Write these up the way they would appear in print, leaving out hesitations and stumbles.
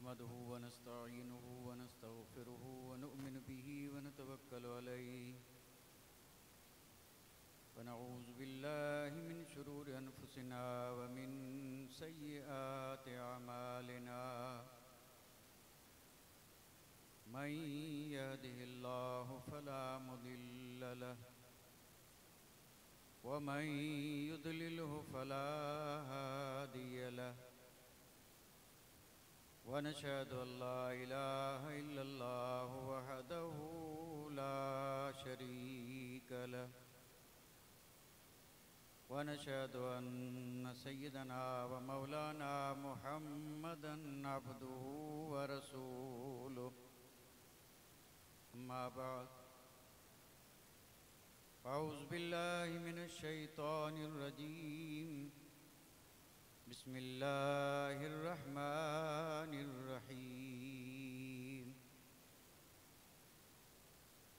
नहमदुहु व नस्तईनुहु व नस्तगफिरुहु व नु'मिनु बिही व नतवक्कलु अलैहि व नऊज़ु बिल्लाहि मिन शुरूरि अनफुसिना व मिन सय्यिआति अमालिना मन यहदिहिल्लाहु फला मुदिल्ल लहु व मन युद्लिलहु फला हादिय लहु वनशहदु अल्ला इलाहा इल्लल्लाहु वहदहु ला शरीक लहु वनशहदु अन्न सय्यदना व मौलाना मुहम्मदन अब्दुहु व रसूलुहु अम्मा बअद अऊज़ु बिल्लाहि मिनश शैतानिर रजीम बिस्मिल्लाहिर रहमानिर रहीम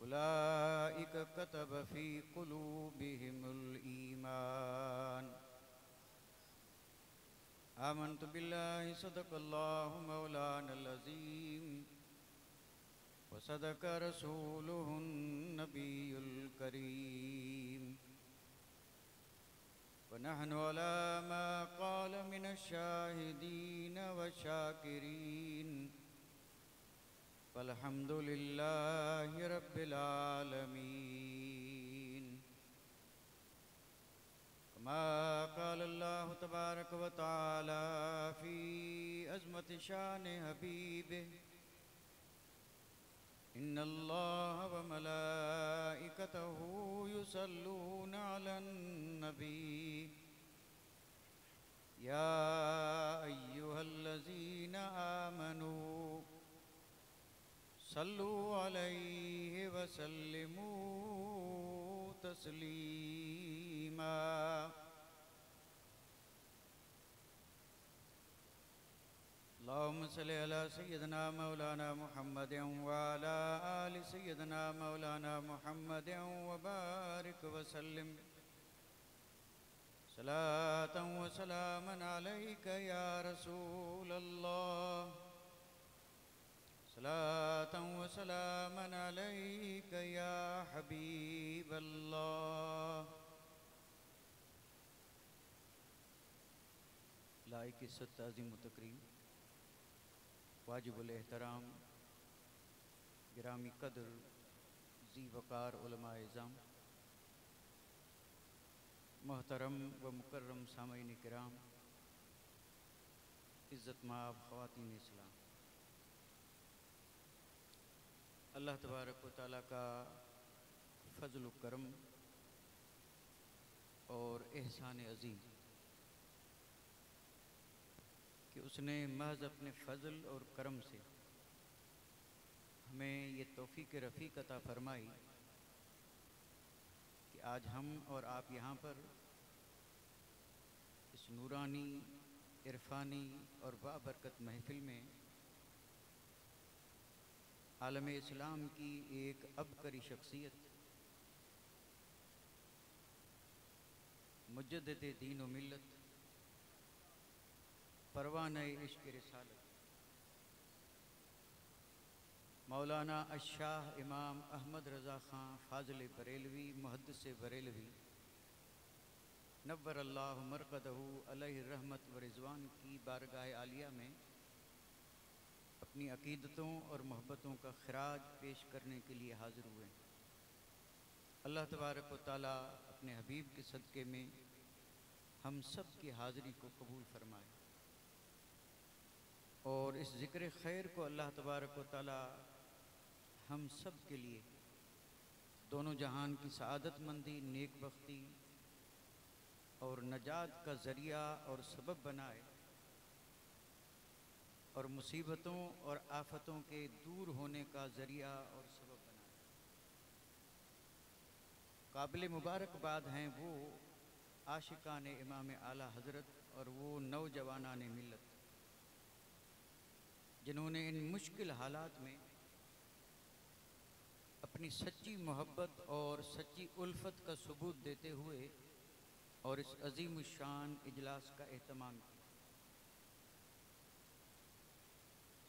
उलाइक कतब फी कुलूबिहिमुल ईमान आमन्तु बिल्लाहि सदक़ल्लाहु मौलानल अज़ीम व सदक़ रसूलुहुन नबियुल करीम व नहनु अला मा क़ाल मिनश शाहिदीन व शाकिरीन वल्हम्दुलिल्लाहि रब्बिल आलमीन कमा क़ाल अल्लाहु तबारक व तआला फ़ी अज़मति शान हबीबिहि इन्नल्लाह व मलाइकतहु युसल्लूना अलन नबी या अय्युहल्लज़ीना आमनू सल्लु अलैहि व सल्लिमू तस्लीमा। अल्लाहुम्मा सल्लि अला सय्यिदना मौलाना मुहम्मदिन व अला आलि सय्यिदना मौलाना मुहम्मदिन व बारिक व सल्लिम सलातन व सलामन अलैका या रसूलल्लाह सलातन व सलामन अलैका या हबीबल्लाह। लाइक इज़्ज़त अज़ीम व तकरीम वाजिबुल एहतराम गिरामी कदर ज़ी वक़ार उलमा इज़ाम मोहतरम व मुकर्रम सामईन किराम इज़्ज़त माब ख़वातीन इस्लाम, अल्लाह तबारक व तआला का फ़ज़्ल व करम और एहसान अज़ीम कि उसने महज़ अपने फ़ज़ल और करम से हमें ये तौफ़ीक़ रफ़ीक़ अता फ़रमाई कि आज हम और आप यहाँ पर इस नूरानी इरफ़ानी और बाबरकत महफ़िल में आलम इस्लाम की एक अबकरी शख्सियत मुजद्दिद दीन व मिल्लत परवाना इश्क़ रिसालत मौलाना अशाह इमाम अहमद रज़ा ख़ां फ़ाज़िल बरेलवी मुहद्दिस बरेलवी नव्वर अल्लाह मरक़दहु अलैहि रहमत व रिज़वान की बारगाह आलिया में अपनी अक़ीदतों और मोहब्बतों का ख़िराज पेश करने के लिए हाज़िर हुए। अल्लाह तबारक व तआला अपने हबीब के सदक़े में हम सब की हाज़िरी को कबूल फ़रमाए और इस ज़िक्र खैर को अल्लाह तबारक व तआला हम सब के लिए दोनों जहान की सआदतमंदी, नेक बख्ती और नजात का ज़रिया और सबब बनाए और मुसीबतों और आफ़तों के दूर होने का ज़रिया और सबब बनाए। काबिल मुबारकबाद हैं वो आशिकान इमाम आला हज़रत और वो नौजवानान मिल्लत जिन्होंने इन मुश्किल हालात में अपनी सच्ची मोहब्बत और सच्ची उल्फत का सबूत देते हुए और इस अजीम शान इजलास का एहतमाम किया।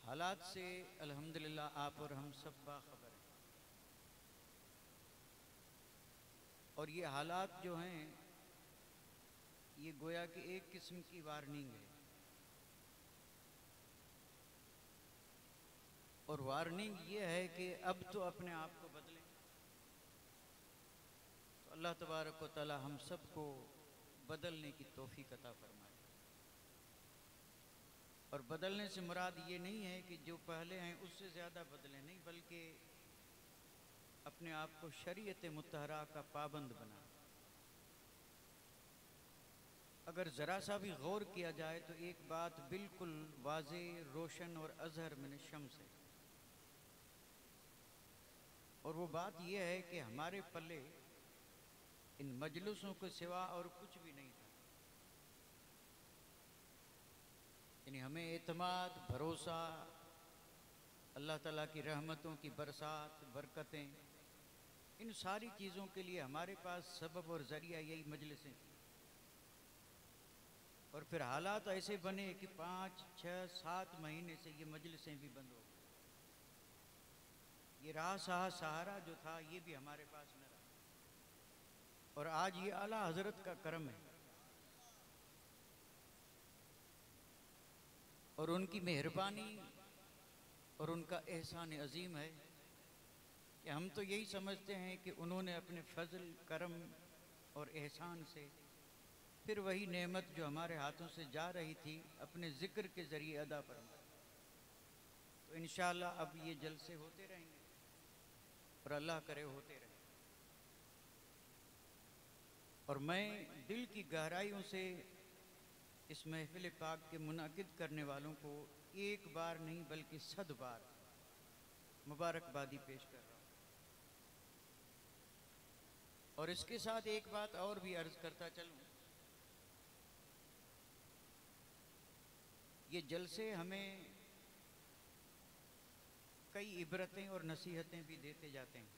हालात से अल्हम्दुलिल्लाह आप और हम सब बाखबर हैं, और ये हालात जो हैं ये गोया कि एक किस्म की वार्निंग है। और वार्निंग ये है कि अब तो अपने आप को बदलें। तो अल्लाह तबारक व तआला हम सबको बदलने की तौफीक अता फरमाए। और बदलने से मुराद ये नहीं है कि जो पहले हैं उससे ज़्यादा बदलें, नहीं, बल्कि अपने आप को शरीयत मुत्तहरा का पाबंद बनाएं। अगर ज़रा सा भी गौर किया जाए तो एक बात बिल्कुल वाज़े, रोशन और अज़हर मिन शम्स है, और वो बात यह है कि हमारे पल्ले इन मजलिसों के सिवा और कुछ भी नहीं था। यानी हमें एतमाद, भरोसा, अल्लाह ताला की रहमतों की बरसात, बरकतें, इन सारी चीज़ों के लिए हमारे पास सबब और ज़रिया यही मजलिसें थी। और फिर हालात ऐसे बने कि 5, 6, 7 महीने से ये मजलिसें भी बंद हो गई। ये राह सहारा जो था ये भी हमारे पास न रहा। और आज ये आला हजरत का करम है और उनकी मेहरबानी और उनका एहसान अजीम है कि हम तो यही समझते हैं कि उन्होंने अपने फजल, करम और एहसान से फिर वही नेमत जो हमारे हाथों से जा रही थी अपने ज़िक्र के ज़रिए अदा फरमा। तो इंशाअल्लाह अब ये जलसे होते रहेंगे और अल्लाह करे होते रहे। और मैं दिल की गहराइयों से इस महफिल पाक के मुनाकिद करने वालों को एक बार नहीं बल्कि 100 बार मुबारकबादी पेश कर रहा हूँ। और इसके साथ एक बात और भी अर्ज़ करता चलूँ, ये जलसे हमें कई इबरतें और नसीहतें भी देते जाते हैं।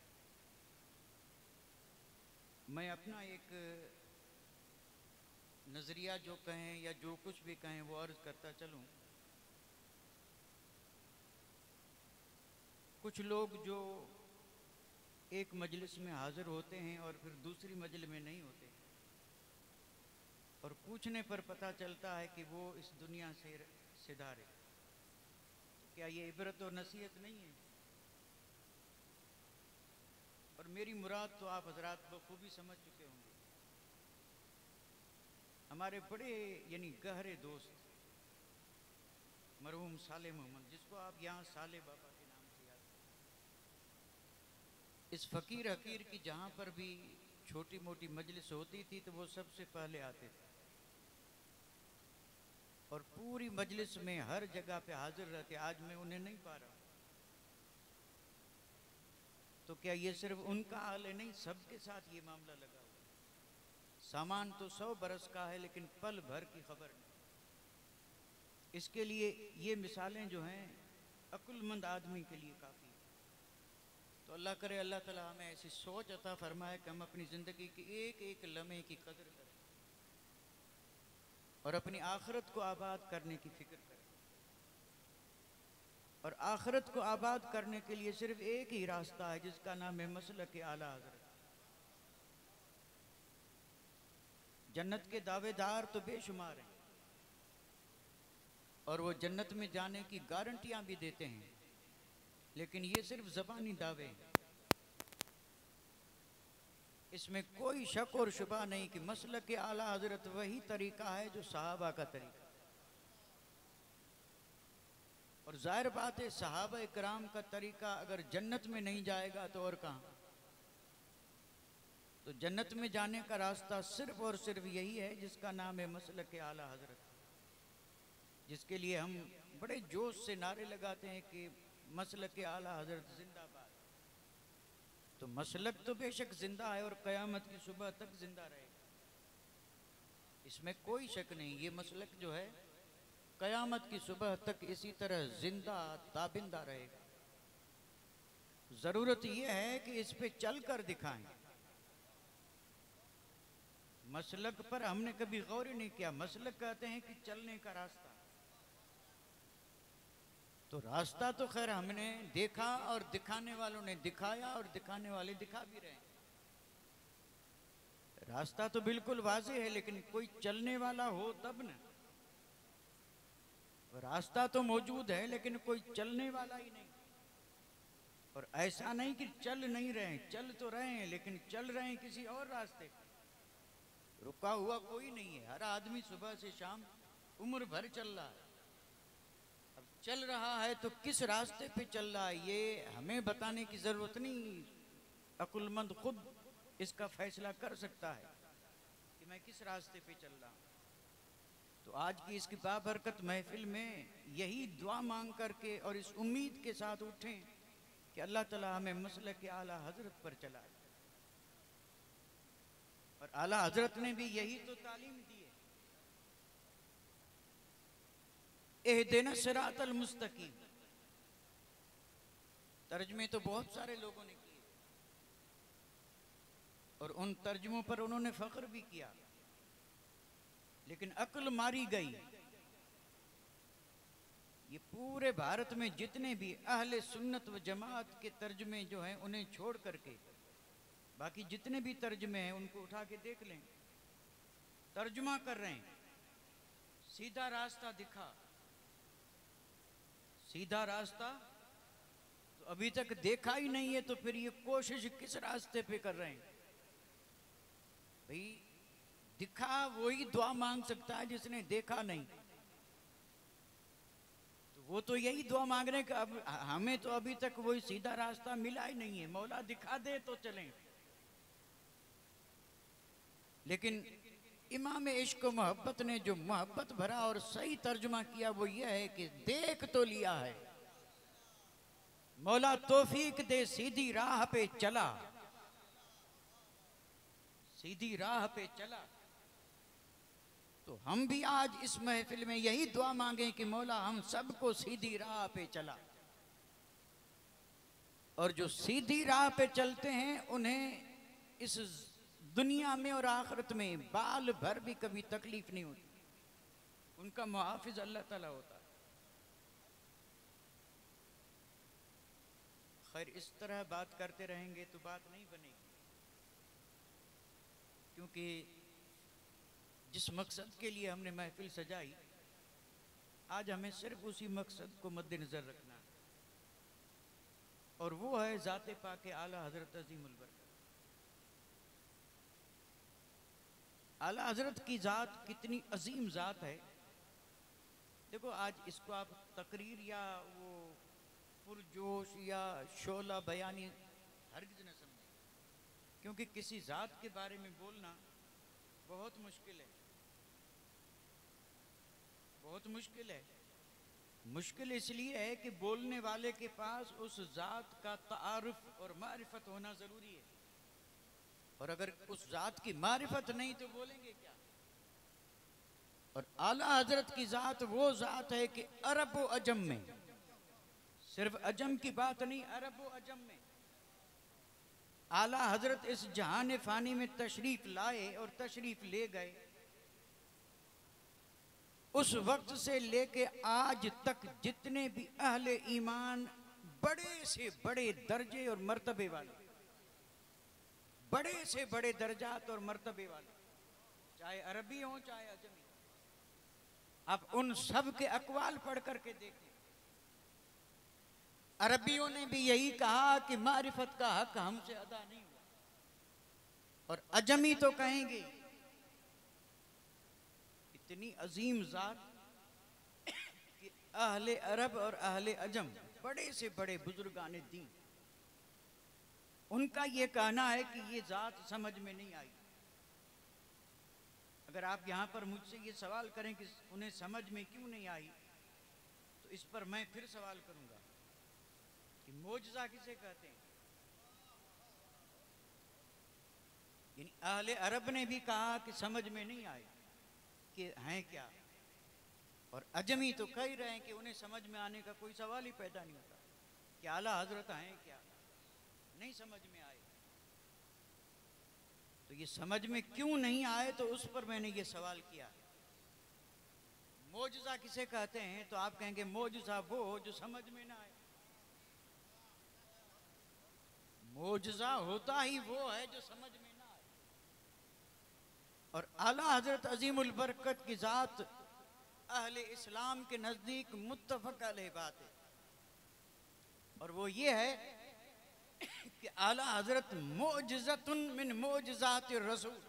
मैं अपना एक नज़रिया जो कहें या जो कुछ भी कहें वो अर्ज़ करता चलूँ। कुछ लोग जो एक मजलिस में हाज़िर होते हैं और फिर दूसरी मजलिस में नहीं होते, और पूछने पर पता चलता है कि वो इस दुनिया से सिधारे, तो क्या ये इबरत और नसीहत नहीं है? और मेरी मुराद तो आप हजरात बखूबी समझ चुके होंगे। हमारे बड़े यानी गहरे दोस्त मरहूम साले मोहम्मद, जिसको आप यहाँ साले बाबा के नाम से याद करें, इस फ़कीर हकीर की जहाँ पर भी छोटी मोटी मजलिस होती थी तो वो सबसे पहले आते थे और पूरी मजलिस में हर जगह पे हाजिर रहते। आज मैं उन्हें नहीं पा रहा हूँ। तो क्या ये सिर्फ उनका हाल है? नहीं, सबके साथ ये मामला लगा हुआ है। सामान तो 100 बरस का है लेकिन पल भर की खबर नहीं। इसके लिए ये मिसालें जो हैं अक्लमंद आदमी के लिए काफ़ी। तो अल्लाह करे अल्लाह ताला हमें ऐसी सोच अता फरमाए कि हम अपनी ज़िंदगी की एक एक लम्हे की कदर करें और अपनी आखिरत को आबाद करने की फ़िक्र करें। और आखिरत को आबाद करने के लिए सिर्फ एक ही रास्ता है जिसका नाम है मसलक आला हज़रत। जन्नत के दावेदार तो बेशुमार हैं और वो जन्नत में जाने की गारंटियां भी देते हैं, लेकिन ये सिर्फ ज़बानी दावे हैं। इसमें कोई शक और शुबा नहीं कि मसलक आला हज़रत वही तरीका है जो सहाबा का तरीका। और जाहिर बात है सहाबा इकराम का तरीका अगर जन्नत में नहीं जाएगा तो और कहाँ? तो जन्नत में जाने का रास्ता सिर्फ और सिर्फ यही है जिसका नाम है मसलक आला हज़रत, जिसके लिए हम बड़े जोश से नारे लगाते हैं कि मसलक आला हज़रत जिंदाबाद। तो मसलक तो बेशक जिंदा है और क़यामत की सुबह तक जिंदा रहेगा, इसमें कोई शक नहीं। ये मसलक जो है क़यामत की सुबह तक इसी तरह जिंदा ताबिंदा रहेगा। ज़रूरत यह है कि इस पे चल कर दिखाएं। मसलक पर हमने कभी गौर ही नहीं किया। मसलक कहते हैं कि चलने का रास्ता। तो तो रास्ता तो खैर हमने देखा और दिखाने वालों ने दिखाया और दिखाने वाले दिखा भी रहे हैं। रास्ता तो बिल्कुल वाज़ेह है, लेकिन कोई चलने वाला हो तब ना। रास्ता तो मौजूद है लेकिन कोई चलने वाला ही नहीं। और ऐसा नहीं कि चल नहीं रहे हैं, चल तो रहे हैं, लेकिन चल रहे हैं किसी और रास्ते। रुका हुआ कोई नहीं है। हर आदमी सुबह से शाम उम्र भर चल रहा है। अब चल रहा है तो किस रास्ते पे चल रहा है ये हमें बताने की जरूरत नहीं। अक्लमंद खुद इसका फैसला कर सकता है कि मैं किस रास्ते पे चल रहा हूं। तो आज की इसकी बाबरकत महफिल में यही दुआ मांग करके और इस उम्मीद के साथ उठें कि अल्लाह ताला हमें मसलक के आला हजरत पर चलाए। और आला हजरत ने भी यही तो तालीम दी है, एहदिना सिरातल मुस्तकीम। तर्जमे तो बहुत सारे लोगों ने किए और उन तर्जमों पर उन्होंने फख्र भी किया, लेकिन अक्ल मारी गई। ये पूरे भारत में जितने भी अहले सुन्नत व जमात के तर्जमे जो हैं उन्हें छोड़ करके बाकी जितने भी तर्जमे हैं उनको उठा के देख लें। तर्जुमा कर रहे हैं, सीधा रास्ता दिखा। सीधा रास्ता तो अभी तक देखा ही नहीं है, तो फिर ये कोशिश किस रास्ते पे कर रहे हैं? भाई दिखा वही दुआ मांग सकता है जिसने देखा नहीं। तो वो तो यही दुआ मांग रहे हैं कि अब हमें तो अभी तक वही सीधा रास्ता मिला ही नहीं है, मौला दिखा दे तो चलें। लेकिन इमाम इश्क मोहब्बत ने जो मोहब्बत भरा और सही तर्जुमा किया वो ये है कि देख तो लिया है, मौला तौफीक दे सीधी राह पे चला, सीधी राह पे चला। तो हम भी आज इस महफिल में यही दुआ मांगे कि मौला हम सबको सीधी राह पे चला। और जो सीधी राह पे चलते हैं उन्हें इस दुनिया में और आखिरत में बाल भर भी कभी तकलीफ नहीं होती। उनका मुहाफिज अल्लाह ताला होता है। खैर इस तरह बात करते रहेंगे तो बात नहीं बनेगी, क्योंकि जिस मकसद के लिए हमने महफिल सजाई आज हमें सिर्फ उसी मकसद को मद्देनजर रखना है, और वो है ज़ाते पाके आला हजरत अज़ीमुल बरकत। आला हजरत की ज़ात कितनी अजीम ज़ात है। देखो आज इसको आप तकरीर या वो पुरजोश या शोला बयानी हरगिज़ न समझें, क्योंकि किसी ज़ात के बारे में बोलना बहुत मुश्किल है, बहुत मुश्किल है। मुश्किल इसलिए है कि बोलने वाले के पास उस ज़ात का तारुफ और मारिफत होना ज़रूरी है, और अगर उस ज़ात की मारिफत नहीं तो बोलेंगे क्या। और आला हजरत की ज़ात वो ज़ात है कि अरब व अजम में, सिर्फ अजम की बात नहीं, अरब व अजम में आला हजरत इस जहान फ़ानी में तशरीफ लाए और तशरीफ ले गए। उस वक्त से लेके आज तक जितने भी अहले ईमान बड़े से बड़े दर्जे और मर्तबे वाले, बड़े से बड़े दर्जात और मर्तबे वाले, चाहे अरबी हो चाहे अजमी, आप उन सब के अकवाल पढ़ करके देखें। अरबियों ने भी यही कहा कि मारिफत का हक हमसे अदा नहीं हुआ, और अजमी तो कहेंगे। इतनी अजीम ज़ात कि अहले अरब और अहले अजम बड़े से बड़े बुजुर्गान दीन, उनका ये कहना है कि ये ज़ात समझ में नहीं आई। अगर आप यहाँ पर मुझसे ये सवाल करें कि उन्हें समझ में क्यों नहीं आई, तो इस पर मैं फिर सवाल करूँगा कि मोजज़ा किसे कहते हैं। यानी अहले अरब ने भी कहा कि समझ में नहीं आए कि हैं क्या, और अजमी तो कह ही रहे हैं कि उन्हें समझ में आने का कोई सवाल ही पैदा नहीं होता कि आला हजरत हैं क्या, नहीं समझ में आए। तो ये समझ में क्यों नहीं आए, तो उस पर मैंने ये सवाल किया। मोजज़ा किसे कहते हैं? तो आप कहेंगे मोजज़ा वो जो समझ में ना आए। मोजज़ा होता ही वो है जो समझ में ना आए। और आला हजरत अजीमुल बरकत की जात अहले इस्लाम के नजदीक मुत्तफक अलैह बात है, और वो ये है कि आला हजरत मोजज़तुन मिन मोजज़ातिर रसूल,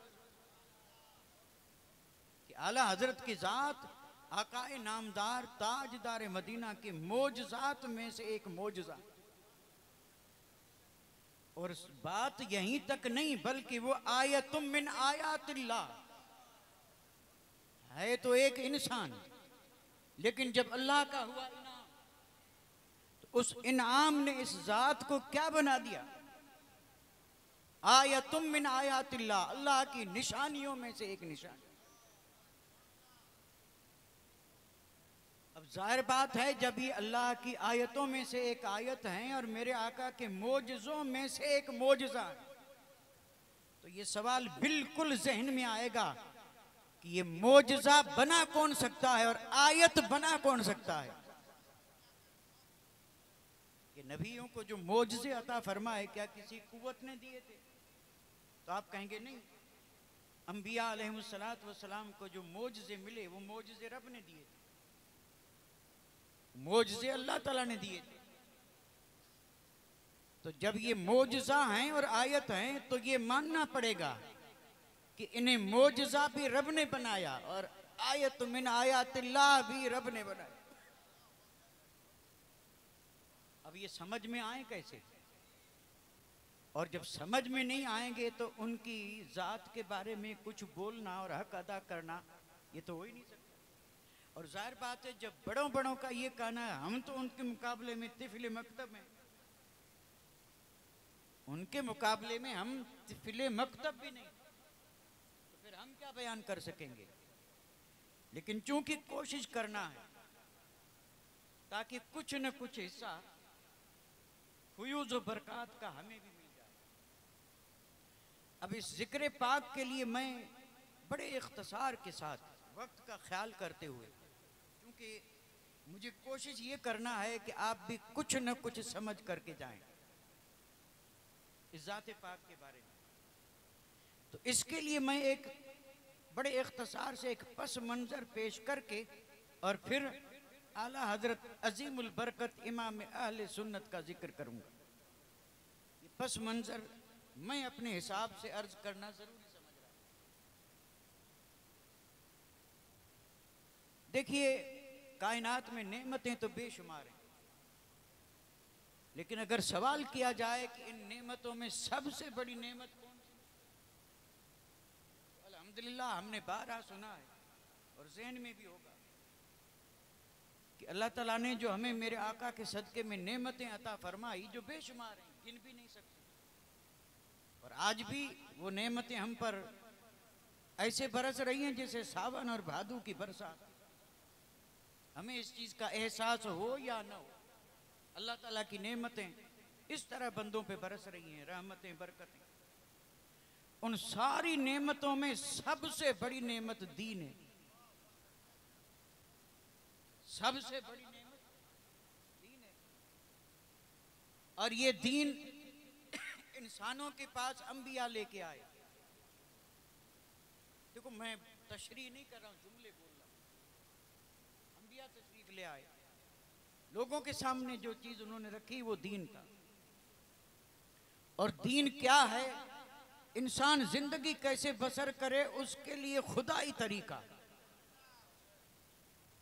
कि आला हजरत की जात आकाए नामदार ताजदार मदीना के मोजज़ात में से एक मोजज़ा। और बात यहीं तक नहीं, बल्कि वो आयतुम मिन आयातिल्लाह है, तो एक इंसान, लेकिन जब अल्लाह का हुआ इनाम, तो उस इनाम ने इस जात को क्या बना दिया? आयतुम मिन आयातिल्लाह, अल्लाह की निशानियों में से एक निशानी। अब जाहिर बात है, जब ये अल्लाह की आयतों में से एक आयत है और मेरे आका के मोजज़ों में से एक मोजज़ा है, तो ये सवाल बिल्कुल जहन में आएगा कि ये मोजज़ा बना कौन सकता है और आयत बना कौन सकता है। कि नबियों को जो मोजज़े अता फरमाए क्या किसी कुव्वत ने दिए थे? तो आप कहेंगे नहीं, अंबिया अलैहिमुस्सलात वस्सलाम को जो मोजज़े मिले वो मोजज़े रब ने दिए थे, मोजज़े अल्लाह ताला ने दिए थे। तो जब ये मोजज़ा हैं और आयत हैं, तो ये मानना पड़ेगा कि इन्हें मोजज़ा भी रब ने बनाया और आयत मिन आयातिल्लाह भी रब ने बनाया। अब ये समझ में आए कैसे? और जब समझ में नहीं आएंगे तो उनकी जात के बारे में कुछ बोलना और हक अदा करना ये तो हो ही नहीं सकता। और जाहिर बात है, जब बड़ों बड़ों का ये कहना है हम तो उनके मुकाबले में तिफिल मकतब हैं, उनके मुकाबले में हम तिफिल मकतब भी नहीं, तो फिर हम क्या बयान कर सकेंगे? लेकिन चूंकि कोशिश करना है ताकि कुछ न कुछ हिस्सा फयूज़ व बरक़ात का हमें भी मिल जाए। अब इस जिक्र पाक के लिए मैं बड़े इख्तिसार के साथ वक्त का ख्याल करते हुए, क्योंकि मुझे कोशिश ये करना है कि आप भी कुछ न कुछ समझ करके जाएं इस ज़ात पाक के बारे में, तो इसके लिए मैं एक बड़े इख्तिसार से एक पस मंज़र पेश करके और फिर आला हजरत अजीमुल बरकत इमाम अहले सुन्नत का जिक्र करूंगा। ये पस मंज़र मैं अपने हिसाब से अर्ज करना जरूरी समझ रहा हूं। देखिए, कायनात में नेमतें तो बेशुमार हैं, लेकिन अगर सवाल किया जाए कि इन नेमतों में सबसे बड़ी नेमत कौन सी, तो अल्हम्दुलिल्लाह हमने बारहा सुना है और ज़हन में भी होगा कि अल्लाह ताला ने जो हमें मेरे आका के सदके में नेमतें अता फरमाई जो बेशुमार हैं, गिन भी नहीं सकते, और आज भी वो नेमतें हम पर ऐसे बरस रही हैं जैसे सावन और भादू की बरसात। हमें इस चीज़ का एहसास हो या न हो, अल्लाह ताला की नेमतें इस तरह बंदों पे बरस रही हैं, रहमतें बरकतें। उन सारी नेमतों में सबसे बड़ी नेमत दीन है, सबसे बड़ी नेमत दीन है। और ये दीन इंसानों के पास अंबिया लेके आए। देखो, मैं तशरीह नहीं कर रहा हूं, जुमले बोल रहा हूं। अंबिया तशरीफ ले आए, लोगों के सामने जो चीज उन्होंने रखी वो दीन था। और दीन क्या है, इंसान जिंदगी कैसे बसर करे उसके लिए खुदाई तरीका।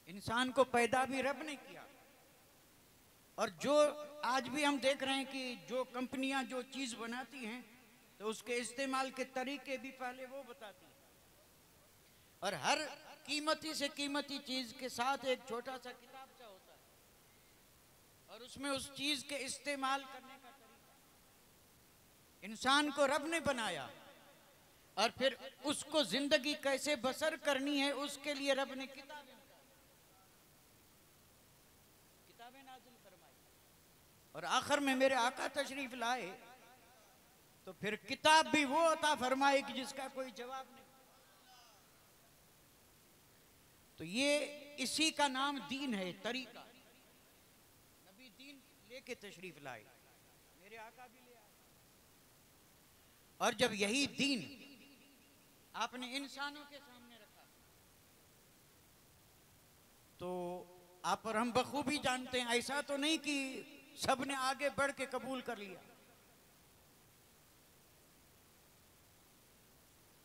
इंसान को पैदा भी रब ने किया, और जो आज भी हम देख रहे हैं कि जो कंपनियां जो चीज बनाती हैं तो उसके इस्तेमाल के तरीके भी पहले वो बताती हैं। और हर कीमती से कीमती चीज के साथ एक छोटा सा किताबचा होता है, और उसमें उस चीज के इस्तेमाल करने का तरीका। इंसान को रब ने बनाया और फिर उसको जिंदगी कैसे बसर करनी है उसके लिए रब ने किताबें नाज़िल फरमाई। और आखिर में मेरे आका तशरीफ लाए तो फिर किताब भी वो अता फरमाई कि जिसका कोई जवाब नहीं। तो ये इसी का नाम दीन है, तरीका। नबी दीन लेके तशरीफ लाए, मेरे आका भी ले आए। और जब यही दीन आपने इंसानों के सामने रखा तो आप और हम बखूबी जानते हैं, ऐसा तो नहीं कि सबने आगे बढ़ के कबूल कर लिया।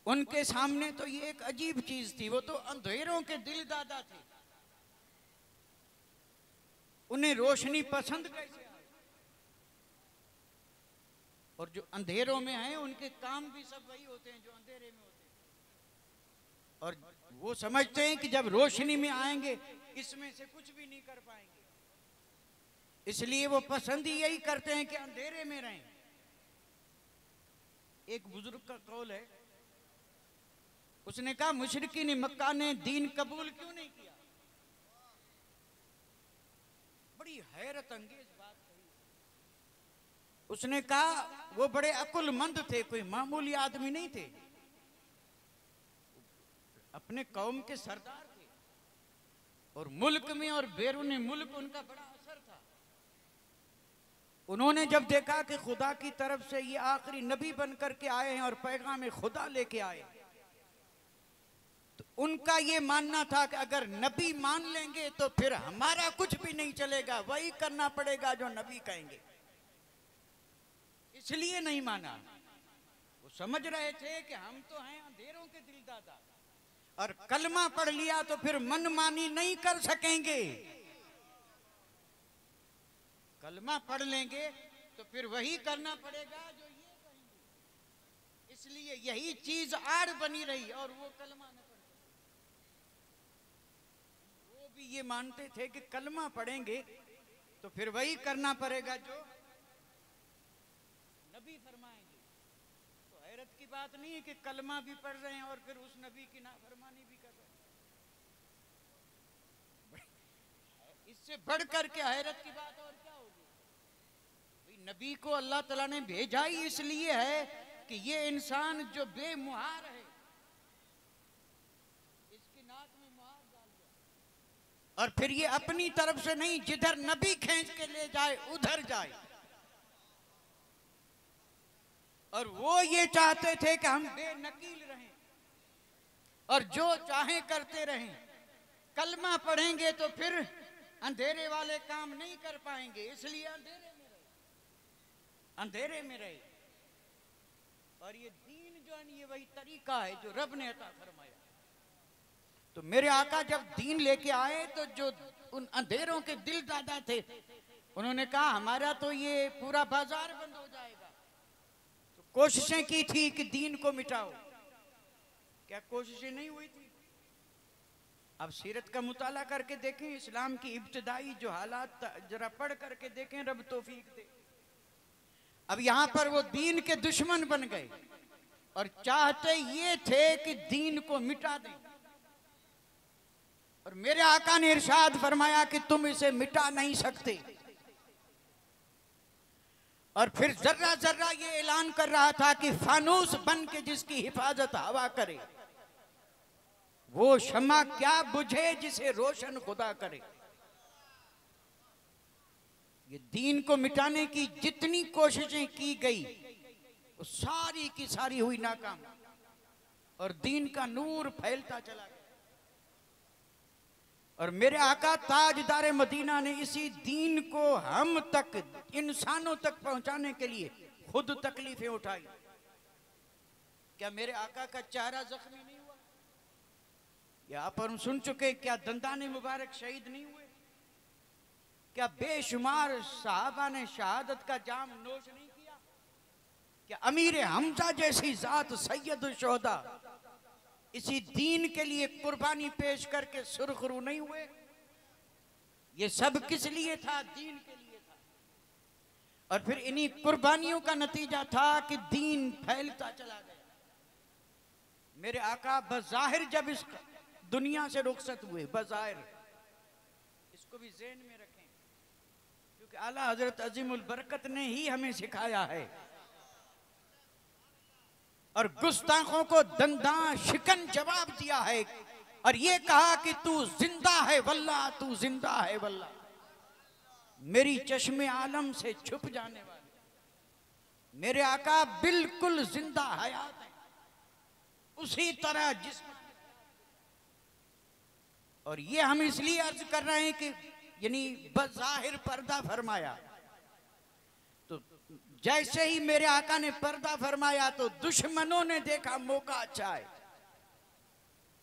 उनके सामने तो ये एक अजीब चीज थी, वो तो अंधेरों के दिल दादा थे, उन्हें रोशनी पसंद कैसे आई? और जो अंधेरों में हैं उनके काम भी सब वही होते हैं जो अंधेरे में होते हैं। और वो समझते हैं कि जब रोशनी में आएंगे इसमें से कुछ भी नहीं कर पाएंगे, इसलिए वो पसंद ही यही करते हैं कि अंधेरे में रहें। एक बुजुर्ग का कौल है, उसने कहा मुशरिकीन मक्का ने दीन कबूल क्यों नहीं किया? बड़ी हैरत अंगेज बात कही। उसने कहा वो बड़े अकुलमंद थे, कोई मामूली आदमी नहीं थे, अपने कौम के सरदार थे और मुल्क में और बैरून मुल्क उनका बड़ा असर था। उन्होंने जब देखा कि खुदा की तरफ से ये आखिरी नबी बन करके आए हैं और पैगाम खुदा लेके आए, तो उनका ये मानना था कि अगर नबी मान लेंगे तो फिर हमारा कुछ भी नहीं चलेगा, वही करना पड़ेगा जो नबी कहेंगे। इसलिए नहीं माना। वो समझ रहे थे कि हम तो हैं अंधेरों के दिलदादा, और कलमा पढ़ लिया तो फिर मनमानी नहीं कर सकेंगे। कलमा पढ़ लेंगे तो फिर वही करना पड़ेगा जो ये कहेंगे। इसलिए यही चीज आड़ बनी रही और वो कलमा न पढ़ सके। वो भी ये मानते थे कि कलमा पढ़ेंगे तो फिर वही करना पड़ेगा जो नबी फरमाएंगे। तो हैरत की बात नहीं है कि कलमा भी पढ़ रहे हैं और फिर उस नबी की नाफरमानी भी कर रहे हैं। इससे बढ़ करके हैरत की बात और क्या होगी? भाई नबी को अल्लाह ताला ने भेजा ही इसलिए है कि ये इंसान जो बेमुहार है, इसकी नाक में मुहार डाल दिया और फिर ये अपनी तरफ से नहीं, जिधर नबी खींच के ले जाए उधर जाए। और वो ये चाहते थे कि हम बेनकील रहें और जो चाहे करते रहें। कलमा पढ़ेंगे तो फिर अंधेरे वाले काम नहीं कर पाएंगे, इसलिए अंधेरे में रहे। और ये दीन जो है ये वही तरीका है जो रब ने अता फरमाया। तो मेरे आका जब दीन लेके आए तो जो उन अंधेरों के दिल दादा थे उन्होंने कहा हमारा तो ये पूरा बाजार बंद हो जाएगा। तो कोशिशें की थी कि दीन को मिटाओ, क्या कोशिशें नहीं हुई थी? अब सीरत का मुताला करके देखें, इस्लाम की इब्तिदाई जो हालात जरा पढ़ करके देखें, रब तौफीक दे। अब यहां पर वो दीन के दुश्मन बन गए और चाहते ये थे कि दीन को मिटा दें। और मेरे आका ने इरशाद फरमाया कि तुम इसे मिटा नहीं सकते। और फिर जर्रा जर्रा ये ऐलान कर रहा था कि फानूस बन के जिसकी हिफाजत हवा करे, वो शमा क्या बुझे जिसे रोशन खुदा करे। ये दीन को मिटाने की जितनी कोशिशें की गई वो सारी की सारी हुई नाकाम और दीन का नूर फैलता चला गया। और मेरे आका ताजदार मदीना ने इसी दीन को हम तक, इंसानों तक पहुंचाने के लिए खुद तकलीफें उठाई। क्या मेरे आका का चेहरा जख्मी नहीं हुआ? यहाँ पर हम सुन चुके, क्या दंदाने मुबारक शहीद नहीं हुए? क्या बेशुमार सहाबा ने शहादत का जाम नोश नहीं किया? क्या अमीर हमजा जैसी जात सैयद शोहदा इसी दीन के लिए कुर्बानी पेश करके सुरखरू नहीं हुए? ये सब किस लिए था? दीन के लिए था। और फिर इन्हीं कुर्बानियों का नतीजा था कि दीन फैलता चला गया। मेरे आका बज़ाहिर जब इस दुनिया से रुखसत हुए, बज़ाहिर, इसको भी ज़हन में रखें क्योंकि आला हजरत अजीमुल बरकत ने ही हमें सिखाया है। और गुस्ताखों को दंदा शिकन जवाब दिया है और ये कहा कि तू जिंदा है वल्लाह, तू जिंदा है वल्लाह, मेरी चश्मे आलम से छुप जाने वाले मेरे आका बिल्कुल जिंदा हयात है, उसी तरह जिस। और ये हम इसलिए अर्ज कर रहे हैं कि यानी बज़ाहिर पर्दा फरमाया, तो जैसे ही मेरे आका ने पर्दा फरमाया तो दुश्मनों ने देखा मौका अच्छा है,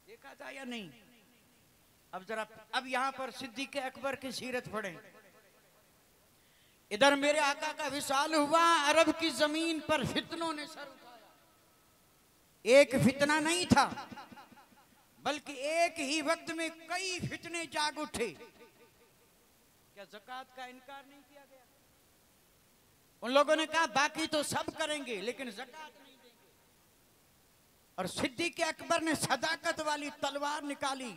देखा था या नहीं। अब जरा अब यहां पर सिद्दीक़ अकबर की सीरत पढ़ें। इधर मेरे आका का विसाल हुआ, अरब की जमीन पर फितनों ने सर उठाया। एक फितना नहीं था बल्कि एक ही वक्त में कई फितने जाग उठे। क्या ज़कात का इनकार नहीं किया गया? उन लोगों ने कहा बाकी तो सब करेंगे लेकिन ज़कात नहीं देंगे। और सिद्दीक़ अकबर ने सदाकत वाली तलवार निकाली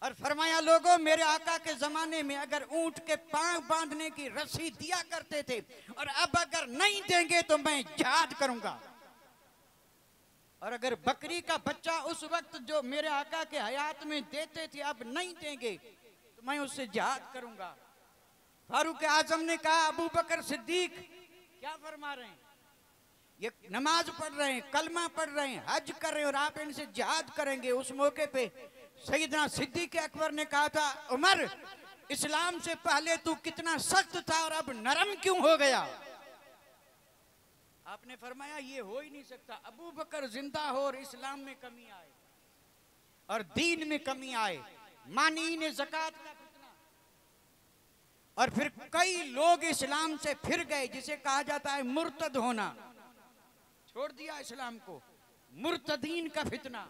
और फरमाया, लोगों मेरे आका के जमाने में अगर ऊंट के पांव बांधने की रस्सी दिया करते थे और अब अगर नहीं देंगे तो मैं जिहाद करूंगा। और अगर बकरी का बच्चा उस वक्त जो मेरे आका के हयात में देते थे अब नहीं देंगे तो मैं उससे जिहाद करूंगा। फारूक आजम ने कहा, अबू बकर सिद्दीक क्या फरमा रहे हैं? ये नमाज पढ़ रहे हैं, कलमा पढ़ रहे हैं, हज कर रहे हैं और आप इनसे जिहाद करेंगे। उस मौके पे सैयदना सिद्दीक़ अकबर ने कहा था, उमर इस्लाम से पहले तू कितना सख्त था और अब नरम क्यों हो गया? आपने फरमाया ये हो ही नहीं सकता। अबू बकर जिंदा हो और इस्लाम में कमी आए और दीन में कमी आए, मानी ने ज़कात का फितना, और फिर कई लोग इस्लाम से फिर गए, जिसे कहा जाता है मुर्तद होना, छोड़ दिया इस्लाम को। मुर्तदीन का फितना,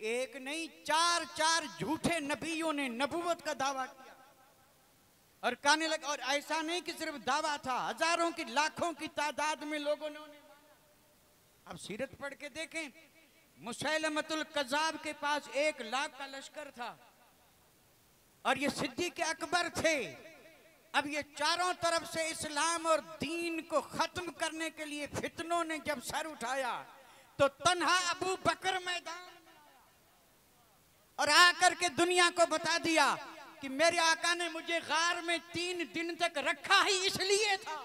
एक नहीं चार चार झूठे नबियों ने नबूवत का दावा किया और कहने लगे। और ऐसा नहीं कि सिर्फ दावा था, हजारों की लाखों की तादाद में लोगों ने उन्हें माना। अब सीरत पढ़ के देखें, मुसैलमतुल कज़्ज़ाब के पास 1 लाख का लश्कर था और ये सिद्दीक़ अकबर थे। अब ये चारों तरफ से इस्लाम और दीन को खत्म करने के लिए फितनों ने जब सर उठाया तो तन्हा अबू बकर मैदान और आकर के दुनिया को बता दिया कि मेरे आका ने मुझे गार में 3 दिन तक रखा ही इसलिए था।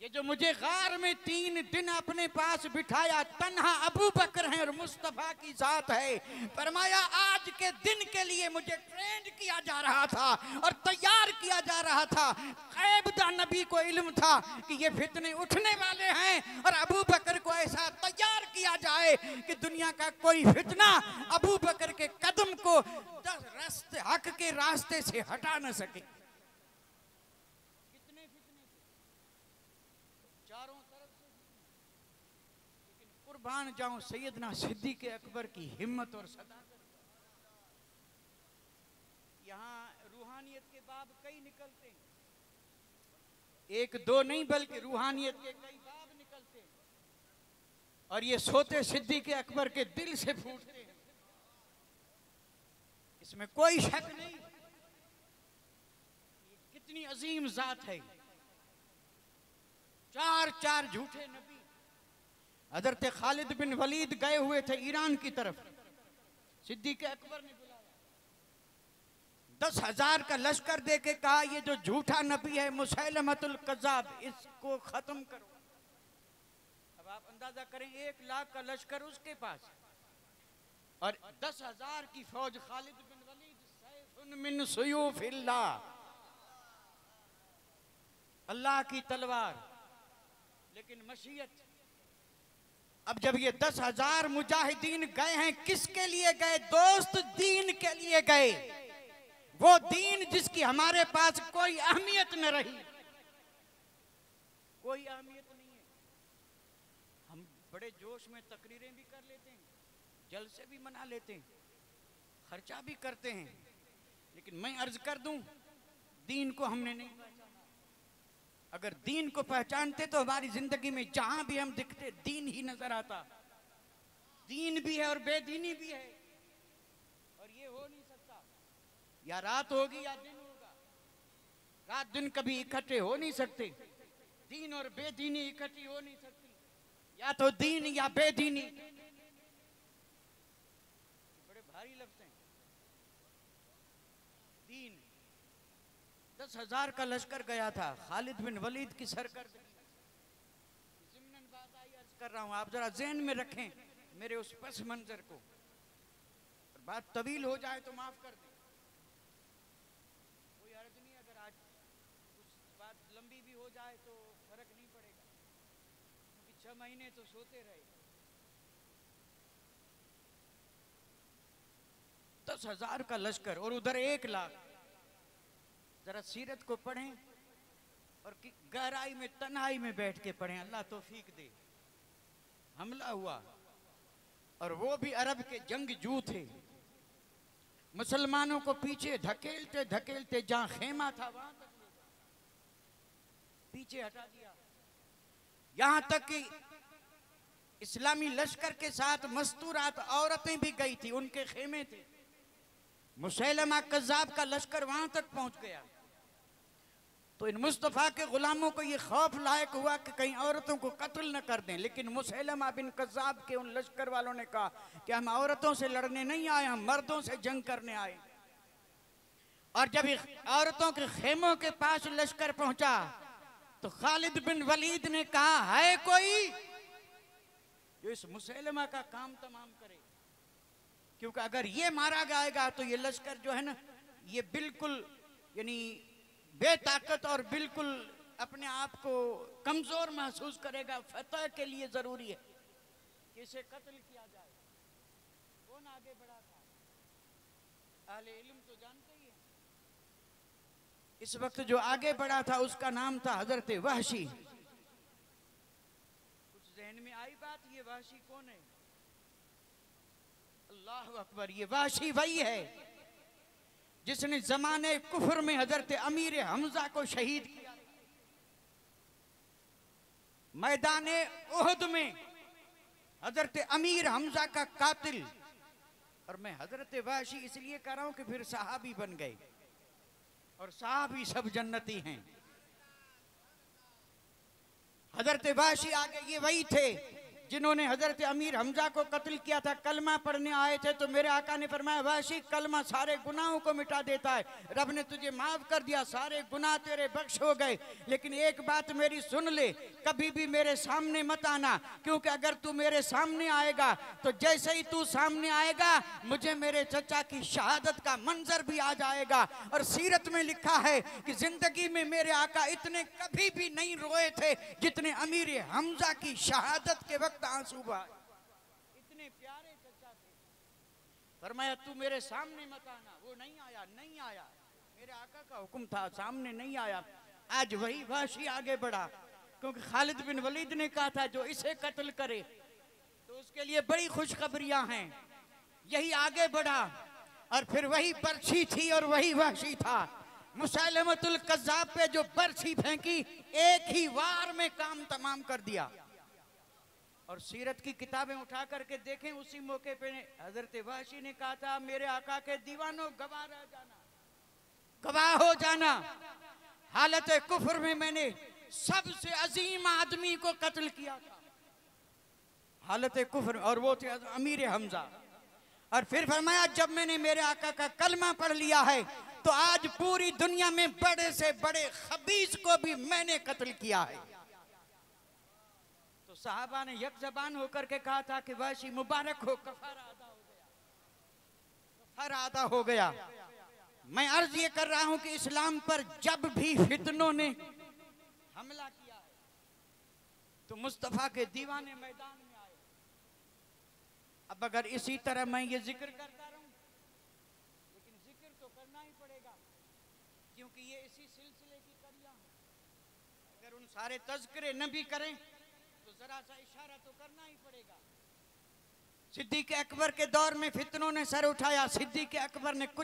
ये जो मुझे गार में 3 दिन अपने पास बिठाया, तन्हा अबू बकर है और मुस्तफा की जात है। फरमाया आज के दिन के लिए मुझे ट्रेंड किया जा रहा था और तैयार किया जा रहा था। गैबदा नबी को इल्म था कि ये फितने उठने वाले हैं और अबू बकर को ऐसा तैयार किया जाए कि दुनिया का कोई फितना अबू बकर के कदम को हक के रास्ते से हटा न सके। कुर्बान जाऊं सैयदना सिद्दीक़ अकबर की हिम्मत और सदाकत। यहाँ रूहानियत के बाब कई निकलते हैं, 1-2 नहीं बल्कि रूहानियत के कई बाब निकलते हैं और ये सोते सिद्दीक़ अकबर के दिल से फूटते हैं, इसमें कोई शक नहीं। ये कितनी अजीम जात है। 4 झूठे नबी। हज़रत खालिद बिन वलीद गए हुए थे ईरान की तरफ, सिद्दीक़ अकबर ने बुलाया, 10,000 का लश्कर दे के कहा ये जो झूठा नबी है मुसैलमतुल कज़्ज़ाब, इसको खत्म करो। अब आप अंदाजा करें, 1 लाख का लश्कर उसके पास और 10,000 की फौज खालिद बिन वलीद, सैफुन मिन सुयूफिल्लाह, अल्लाह की तलवार, लेकिन मशीयत। अब जब ये 10,000 मुजाहिदीन गए हैं, किसके लिए गए? दोस्त दीन के लिए गए। वो दीन जिसकी हमारे पास कोई अहमियत न रही, कोई अहमियत नहीं है। हम बड़े जोश में तकरीरें भी कर लेते हैं, जलसे भी मना लेते हैं, खर्चा भी करते हैं, लेकिन मैं अर्ज कर दूं, दीन को हमने नहीं पहचाना। अगर दीन को पहचानते तो हमारी जिंदगी में जहां भी हम दिखते दीन ही नजर आता। दीन भी है और बेदीनी भी है, और ये हो नहीं सकता। या रात होगी या दिन होगा, रात दिन कभी इकट्ठे हो नहीं सकते। दीन और बेदीनी इकट्ठी हो नहीं सकती। या तो दीन या बेदीनी। बड़े भारी लफ्ज़ हैं। दीन। 10,000 का लश्कर गया था, खालिद बिन वलीद की सरकर्दगी। ज़िम्नन बात आई, अर्ज कर रहा हूं, आप जरा ज़हन में रखें मेरे उस पस मंजर को। और बात तवील हो जाए तो माफ कर दें, कोई अर्ज नहीं। अगर आज कुछ बात लंबी भी हो जाए तो फर्क नहीं पड़ेगा, क्योंकि 6 महीने तो सोते रहे। 10,000 का लश्कर और उधर 1 लाख। जरा सीरत को पढ़ें और गहराई में तन्हाई में बैठ के पढ़ें, अल्लाह तौफीक दे। हमला हुआ और वो भी अरब के जंगजू थे। मुसलमानों को पीछे धकेलते धकेलते जहां खेमा था वहां तक ले गए, पीछे हटा दिया। यहां तक कि इस्लामी लश्कर के साथ मस्तूरात औरतें भी गई थी, उनके खेमे थे। मुसैलमा कज़्ज़ाब का लश्कर वहां तक पहुंच गया। तो इन मुस्तफ़ा के गुलामों को ये खौफ लायक हुआ कि कहीं औरतों को कत्ल न कर दें। लेकिन मुसैलमा बिन कज़्ज़ाब के उन लश्कर वालों ने कहा कि हम औरतों से लड़ने नहीं आए, हम मर्दों से जंग करने आए। और जब औरतों के खेमों के पास लश्कर पहुंचा तो खालिद बिन वलीद ने कहा, है कोई जो इस मुसैलमा का काम तमाम करे, क्योंकि अगर ये मारा जाएगा तो ये लश्कर जो है ना, ये बिल्कुल यानी बेताकत और बिल्कुल अपने आप को कमजोर महसूस करेगा। फतह के लिए जरूरी है कि इसे कत्ल किया जाए। कौन आगे बढ़ा था? अहले इल्म तो जानते ही हैं। इस वक्त जो आगे बढ़ा था उसका नाम था हजरत वहशी। कुछ जहन में आई बात, ये वहशी कौन है? अल्लाह अकबर, ये वहशी वही है जिसने जमाने कुफर में हजरत अमीर हमजा को शहीद किया। मैदाने उहद में हजरत अमीर हमजा का कातिल। और मैं हजरत वहशी इसलिए कह रहा हूं कि फिर सहाबी बन गए, और सहाबी सब जन्नती हैं। हजरत वहशी आगे ये वही थे जिन्होंने हजरत अमीर हमजा को कत्ल किया था। कलमा पढ़ने आए थे तो मेरे आका ने फरमाया, वहशी कलमा सारे गुनाहों को मिटा देता है, रब ने तुझे माफ कर दिया, सारे गुनाह तेरे बख्श हो गए। लेकिन एक बात मेरी सुन ले, कभी भी मेरे सामने मत आना, क्योंकि अगर तू मेरे सामने आएगा तो जैसे ही तू सामने आएगा मुझे मेरे चचा की शहादत का मंजर भी आ जाएगा। और सीरत में लिखा है कि जिंदगी में मेरे आका इतने कभी भी नहीं रोए थे जितने अमीर हमजा की शहादत के वक्त आंसू बहाए। इतने प्यारे चचा थे। फरमाया तू मेरे सामने मत आना। वो नहीं आया, नहीं आया, मेरे आका का हुक्म था, सामने नहीं आया। आज वही वहशी आगे बढ़ा, क्योंकि खालिद बिन वलीद ने कहा था जो इसे कत्ल करे तो उसके लिए बड़ी खुशखबरियां हैं। यही आगे बढ़ा और फिर वही बर्छी थी और वही वहशी था। मुसैलमतुल कज़्ज़ाब पे जो बर्छी फेंकी, एक ही वार में काम तमाम कर दिया। और सीरत की किताबें उठा करके देखें, उसी मौके पे हजरत वहशी ने कहा था, मेरे आका के दीवानों गवाह रह जाना, गवाह हो जाना, हालत कुफर में मैंने सबसे अजीम आदमी को कत्ल किया था, हालत कुफर, और वो थे अमीर हमजा। और फिर फरमाया जब मैंने मेरे आका का कलमा पढ़ लिया है तो आज पूरी दुनिया में बड़े से बड़े खबीस को भी मैंने कत्ल किया है। तो साहबा ने एक जबान होकर के कहा था कि वहशी मुबारक हो, कफारा अदा हो गया, कफारा अदा हो गया। मैं अर्ज ये कर रहा हूं कि इस्लाम पर जब भी फितनों ने हमला किया है तो मुस्तफा के दीवाने मैदान में आए। अब अगर इसी तरह मैं ये जिक्र करता रहूं, लेकिन जिक्र तो करना ही पड़ेगा क्योंकि ये इसी सिलसिले की कड़ियां हैं। अगर उन सारे तज़किरे न भी करें तो जरा सा इशारा तो करना ही पड़ेगा। सिद्दीक़ अकबर के दौर में फितनों ने सर उठाया। सिद्दीक़ अकबर ने कुछ